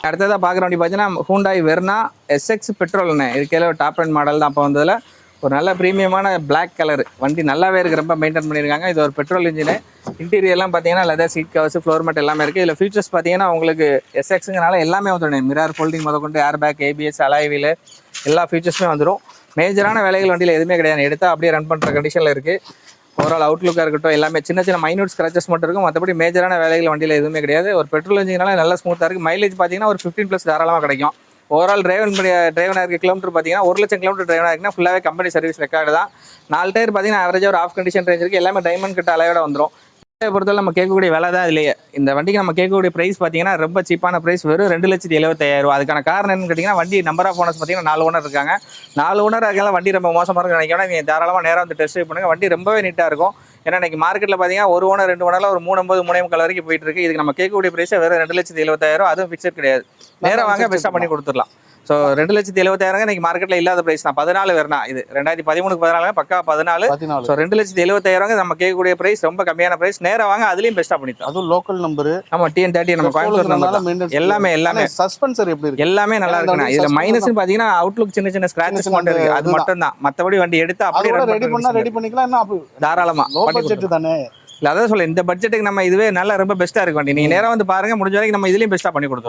அடுத்ததாக பார்க்குற வண்டி பார்த்தீங்கன்னா ஹூண்டாய் வெர்னா எஸ்எக்ஸ் பெட்ரோல்ண்ணே. இதுக்கே டாப் அண்ட் மாடல் தான். அப்போ வந்ததில் ஒரு நல்ல ப்ரீமியமான பிளாக் கலர் வண்டி நல்லாவே இருக்குது, ரொம்ப மெயின்டைன் பண்ணியிருக்காங்க. இது ஒரு பெட்ரோல் இன்ஜினு. இன்டீரியர்லாம் பார்த்தீங்கன்னா leather seat covers, floor mat எல்லாமே இருக்குது. இதில் ஃபீச்சர்ஸ் பார்த்தீங்கன்னா உங்களுக்கு எஸ்எக்ஸுங்கனால எல்லாமே வந்துடும். மிரர் ஃபோல்டிங் முதற்கொண்டு air bag, ABS, alloy wheel எல்லா ஃபீச்சர்ஸுமே வந்துடும். மேஜரான வேலைகள் வண்டியில் எதுவுமே கிடையாது. எடுத்தால் அப்படியே ரன் பண்ணுற கண்டிஷனில் இருக்குது. ஓவரால் அவுட்லுக்காக இருக்கட்டும் எல்லாமே சின்ன சின்ன மைனூட் ஸ்க்ராச்சஸ் மட்டும் இருக்கும். மற்றபடி மேஜரான வேலைகள் வண்டியில் எதுவுமே கிடையாது. ஒரு பெட்ரோல் இன்ஜினால நல்லா ஸ்மூத்தாக இருக்குது. மைலேஜ் பார்த்தீங்கன்னா ஒரு 15+ தாராளமாக கிடைக்கும். ஓவரால் டிரைவனாக இருக்க கிலோமீட்டர் பார்த்தீங்கன்னா 1,00,000 கிலோமீட்டர் டிரைவனாக இருக்குன்னா ஃபுல்லாகவே கம்பெனி சர்வீஸ் ரெக்கார்டு தான். 4 டயர் பார்த்தீங்கன்னா ஆவரேஜாக ஒரு ஆஃப் கண்டிஷன் ரேஞ்ச் இருக்குது. எல்லாமே டைமண்ட் கிட்ட அலையோட வந்துடும். பொறுத்தவரை நம்ம கேட்கக்கூடிய விலை தான் இல்லையே. இந்த வண்டிக்கு நம்ம கேட்கக்கூடிய ப்ரைஸ் பார்த்தீங்கன்னா ரொம்ப சீப்பான ப்ரைஸ், வெறும் 2,75,000. அதுக்கான காரணம் என்னன்னு கேட்டிங்கன்னா வண்டி நம்பர் ஆஃப் ஓனர்ஸ் பார்த்தீங்கன்னா 4 ஓனர் இருக்காங்க. 4 ஓனர் இருக்கலாம். வண்டி ரொம்ப மோசமாக இருக்குன்னு நினைக்கிறேன். நீங்கள் தாராளமாக நேராக வந்து டெஸ்ட் ட்ரைவ் பண்ணுங்கள். வண்டி ரொம்பவே நீட்டாக இருக்கும். ஏன்னா இன்றைக்கி மார்க்கெட்டில் பார்த்தீங்கன்னா 1 ஓனர் 2 ஓனரில் ஒரு 3,50,000 3,300 வரைக்கும் போயிட்டு இருக்குது. இதுக்கு நம்ம கேட்கக்கூடிய ப்ரைஸை வெறும் 2,70,000. அதுவும் ஃபிக்ஸட் கிடையாது. நேராக வாங்க பெஸ்ட்டாக பண்ணி கொடுத்துடலாம். ஸோ 2,70,000 இன்னைக்கு மார்க்கெட்டில் இல்லாத ப்ரைஸ் தான். 14 வெர்னா இது 2013-14 பக்கா 14. ஸோ 2,70,000 நம்ம கேட்கக்கூடிய ப்ரைஸ் ரொம்ப கம்மியான ப்ரைஸ். நேராக வாங்க அதுலேயும் பெஸ்ட்டாக பண்ணிட்டோம். அதுவும் லோக்கல் நம்பர். நம்ம TN30 நம்ம கோயம்புத்தூர் நம்பர். எல்லாமே சஸ்பென்சர் எப்படி இருக்கு? எல்லாமே நல்லா இருக்குண்ணா. இதில் மைனஸ்னு பார்த்தீங்கன்னா அவுட்லுக் சின்ன சின்ன ஸ்க்ராச்சஸ் மட்டும் இருக்குது. அது மட்டும் தான். மற்றபடி வண்டி எடுத்து அப்படியே ரெடி பண்ணிக்கலாம். என்ன தாராளமாக பட்ஜெட் தானே. இல்லை அதான் சொல்ல, இந்த பட்ஜெட்டுக்கு நம்ம இதுவே நல்லா ரொம்ப பெஸ்ட்டாக இருக்கு வண்டி. நீங்கள் நேராக வந்து பாருங்கள். முடிஞ்ச வரைக்கும் நம்ம இதுலேயும் பெஸ்ட்டாக பண்ணி கொடுத்தோம்.